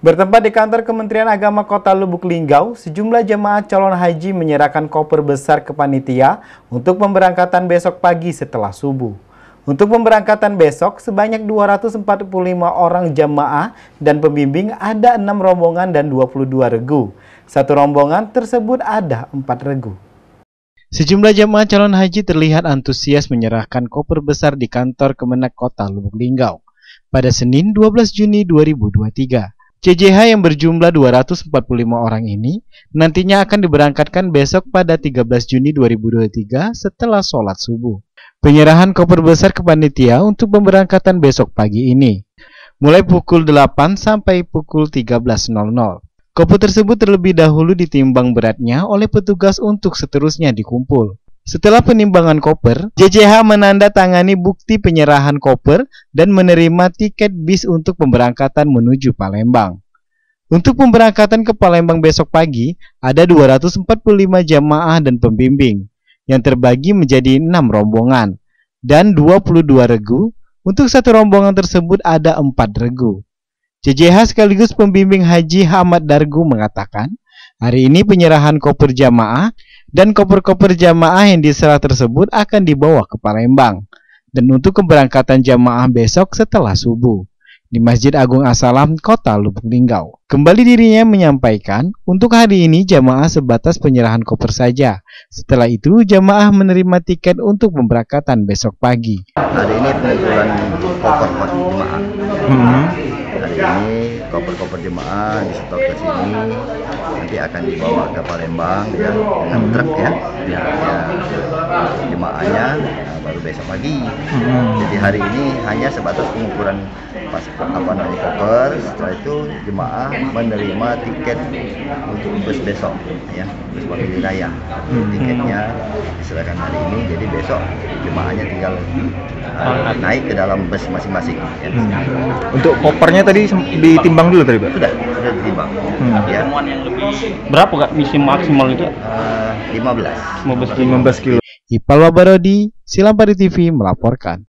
Bertempat di kantor Kementerian Agama Kota Lubuk Linggau, sejumlah jemaah calon haji menyerahkan koper besar ke panitia untuk pemberangkatan besok pagi setelah subuh. Untuk pemberangkatan besok, sebanyak 245 orang jemaah dan pembimbing ada 6 rombongan dan 22 regu. Satu rombongan tersebut ada 4 regu. Sejumlah jemaah calon haji terlihat antusias menyerahkan koper besar di kantor Kemenak Kota Lubuk Linggau pada Senin 12 Juni 2023. CJH yang berjumlah 245 orang ini nantinya akan diberangkatkan besok pada 13 Juni 2023 setelah sholat subuh. Penyerahan koper besar ke panitia untuk pemberangkatan besok pagi ini, mulai pukul 8 sampai pukul 13.00. Koper tersebut terlebih dahulu ditimbang beratnya oleh petugas untuk seterusnya dikumpul. Setelah penimbangan koper, JJH menandatangani bukti penyerahan koper dan menerima tiket bis untuk pemberangkatan menuju Palembang. Untuk pemberangkatan ke Palembang besok pagi, ada 245 jamaah dan pembimbing yang terbagi menjadi 6 rombongan dan 22 regu. Untuk satu rombongan tersebut ada 4 regu. JJH sekaligus pembimbing Haji Ahmad Dargu mengatakan, hari ini penyerahan koper jamaah dan koper-koper jamaah yang diserah tersebut akan dibawa ke Palembang dan untuk keberangkatan jamaah besok setelah subuh di Masjid Agung As-Salam Kota Lubuk Linggau. Kembali dirinya menyampaikan untuk hari ini jamaah sebatas penyerahan koper saja. Setelah itu jamaah menerima tiket untuk pemberangkatan besok pagi. Hari ini pengumpulan koper jemaah. Hari ini koper-koper jemaah disetor ke sini, nanti akan dibawa ke Palembang ya dengan truk ya jemaahnya baru besok pagi. Jadi hari ini hanya sebatas pengumpulan koper. Setelah itu jemaah menerima tiket untuk bus besok ya, bus Family Raya. Tiketnya diserahkan hari ini, jadi besok jemaahnya tinggal naik ke dalam bus masing-masing ya. Untuk kopernya tadi ditimbang dulu tadi, Pak? Sudah ditimbang. Ya. Berapa Kak misi maksimal itu? 15 kilo. Ipal Wabarodi, Silampari TV melaporkan.